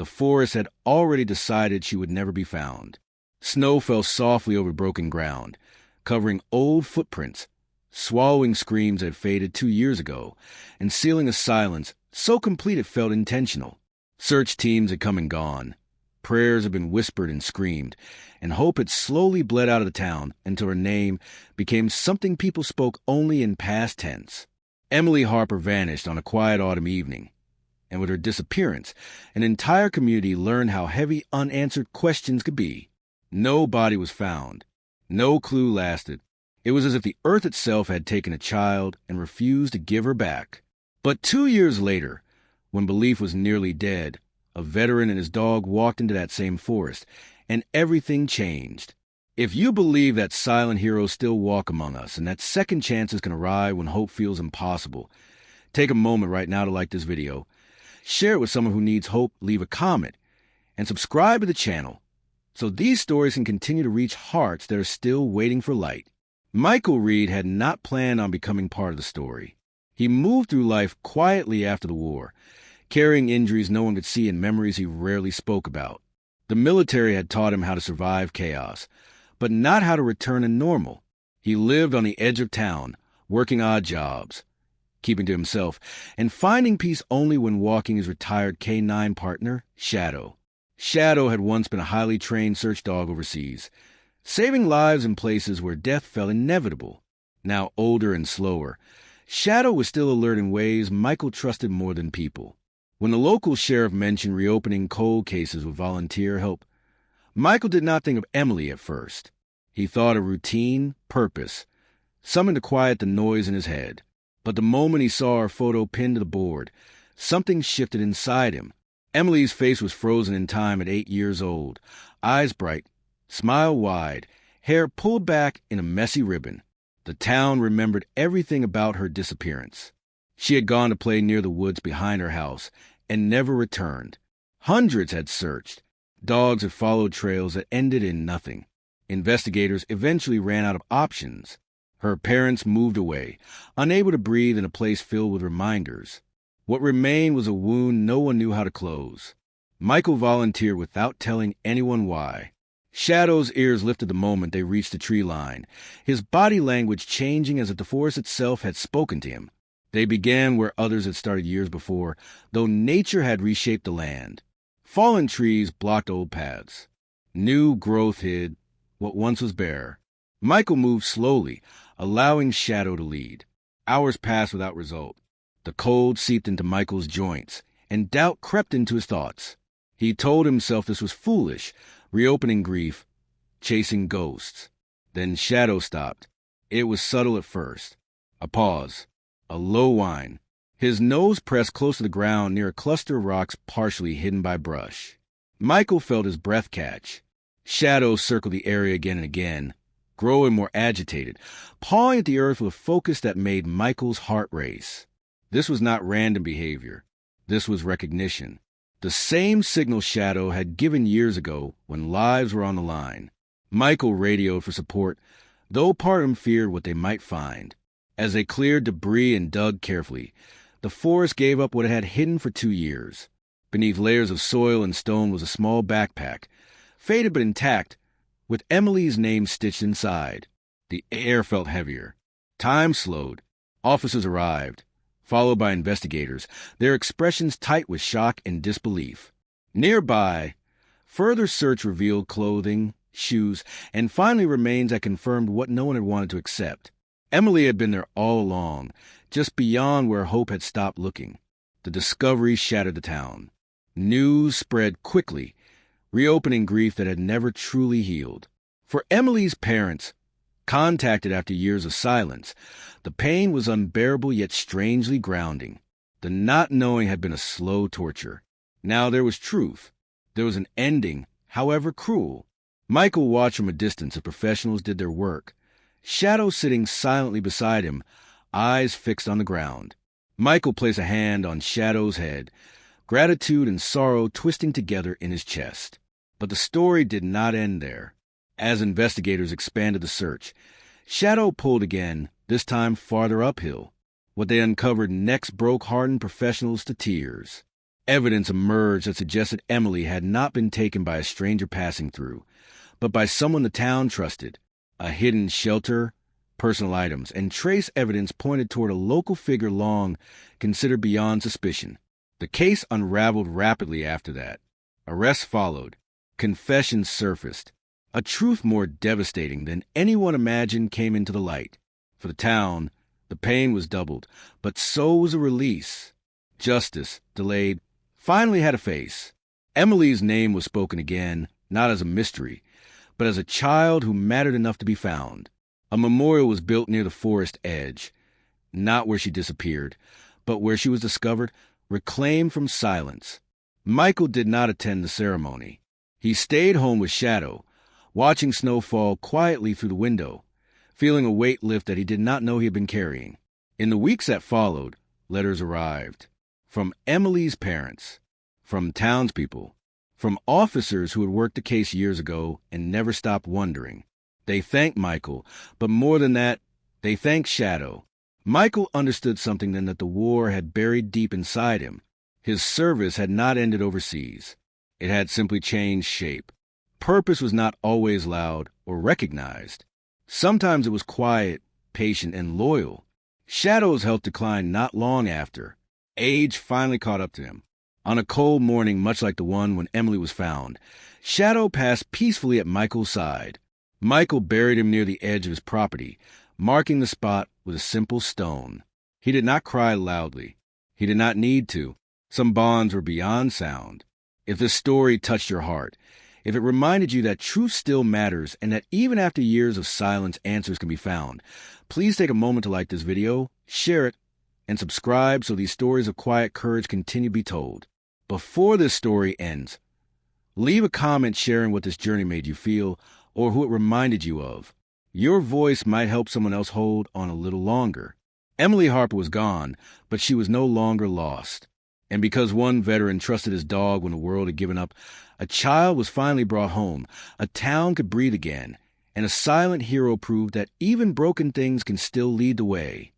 The forest had already decided she would never be found. Snow fell softly over broken ground, covering old footprints, swallowing screams that had faded 2 years ago, and sealing a silence so complete it felt intentional. Search teams had come and gone. Prayers had been whispered and screamed, and hope had slowly bled out of the town until her name became something people spoke only in past tense. Emily Harper vanished on a quiet autumn evening, and with her disappearance, an entire community learned how heavy unanswered questions could be. No body was found. No clue lasted. It was as if the earth itself had taken a child and refused to give her back. But 2 years later, when belief was nearly dead, a veteran and his dog walked into that same forest, and everything changed. If you believe that silent heroes still walk among us and that second chances can arrive when hope feels impossible, take a moment right now to like this video, share it with someone who needs hope, leave a comment, and subscribe to the channel so these stories can continue to reach hearts that are still waiting for light. Michael Reed had not planned on becoming part of the story. He moved through life quietly after the war, carrying injuries no one could see and memories he rarely spoke about. The military had taught him how to survive chaos, but not how to return to normal. He lived on the edge of town, working odd jobs, keeping to himself, and finding peace only when walking his retired K-9 partner, Shadow. Shadow had once been a highly trained search dog overseas, saving lives in places where death felt inevitable. Now older and slower, Shadow was still alert in ways Michael trusted more than people. When the local sheriff mentioned reopening cold cases with volunteer help, Michael did not think of Emily at first. He thought of routine, purpose, something to quiet the noise in his head. But the moment he saw her photo pinned to the board, something shifted inside him. Emily's face was frozen in time at 8 years old, eyes bright, smile wide, hair pulled back in a messy ribbon. The town remembered everything about her disappearance. She had gone to play near the woods behind her house and never returned. Hundreds had searched. Dogs had followed trails that ended in nothing. Investigators eventually ran out of options. Her parents moved away, unable to breathe in a place filled with reminders. What remained was a wound no one knew how to close. Michael volunteered without telling anyone why. Shadow's ears lifted the moment they reached the tree line, his body language changing as if the forest itself had spoken to him. They began where others had started years before, though nature had reshaped the land. Fallen trees blocked old paths. New growth hid what once was bare. Michael moved slowly, allowing Shadow to lead. Hours passed without result. The cold seeped into Michael's joints, and doubt crept into his thoughts. He told himself this was foolish, reopening grief, chasing ghosts. Then Shadow stopped. It was subtle at first. A pause. A low whine. His nose pressed close to the ground near a cluster of rocks partially hidden by brush. Michael felt his breath catch. Shadow circled the area again and again, growing more agitated, pawing at the earth with a focus that made Michael's heart race. This was not random behavior. This was recognition. The same signal Shadow had given years ago when lives were on the line. Michael radioed for support, though part of him feared what they might find. As they cleared debris and dug carefully, the forest gave up what it had hidden for 2 years. Beneath layers of soil and stone was a small backpack, faded but intact, with Emily's name stitched inside. The air felt heavier. Time slowed. Officers arrived, followed by investigators, their expressions tight with shock and disbelief. Nearby, further search revealed clothing, shoes, and finally remains that confirmed what no one had wanted to accept. Emily had been there all along, just beyond where hope had stopped looking. The discovery shattered the town. News spread quickly, reopening grief that had never truly healed. For Emily's parents, contacted after years of silence, the pain was unbearable yet strangely grounding. The not knowing had been a slow torture. Now there was truth. There was an ending, however cruel. Michael watched from a distance as professionals did their work, Shadow sitting silently beside him, eyes fixed on the ground. Michael placed a hand on Shadow's head, gratitude and sorrow twisting together in his chest. But the story did not end there. As investigators expanded the search, Shadow pulled again, this time farther uphill. What they uncovered next broke hardened professionals to tears. Evidence emerged that suggested Emily had not been taken by a stranger passing through, but by someone the town trusted. A hidden shelter, personal items, and trace evidence pointed toward a local figure long considered beyond suspicion. The case unraveled rapidly after that. Arrests followed. Confessions surfaced. A truth more devastating than anyone imagined came into the light. For the town, the pain was doubled, but so was a release. Justice, delayed, finally had a face. Emily's name was spoken again, not as a mystery, but as a child who mattered enough to be found. A memorial was built near the forest edge, not where she disappeared, but where she was discovered, reclaimed from silence. Michael did not attend the ceremony. He stayed home with Shadow, watching snow fall quietly through the window, feeling a weight lift that he did not know he had been carrying. In the weeks that followed, letters arrived. From Emily's parents, from townspeople, from officers who had worked the case years ago and never stopped wondering. They thanked Michael, but more than that, they thanked Shadow. Michael understood something then that the war had buried deep inside him. His service had not ended overseas. It had simply changed shape. Purpose was not always loud or recognized. Sometimes it was quiet, patient, and loyal. Shadow's health declined not long after. Age finally caught up to him. On a cold morning much like the one when Emily was found, Shadow passed peacefully at Michael's side. Michael buried him near the edge of his property, marking the spot with a simple stone. He did not cry loudly. He did not need to. Some bonds were beyond sound. If this story touched your heart, if it reminded you that truth still matters and that even after years of silence, answers can be found, please take a moment to like this video, share it, and subscribe so these stories of quiet courage continue to be told. Before this story ends, leave a comment sharing what this journey made you feel or who it reminded you of. Your voice might help someone else hold on a little longer. Emily Harper was gone, but she was no longer lost. And because one veteran trusted his dog when the world had given up, a child was finally brought home, a town could breathe again, and a silent hero proved that even broken things can still lead the way.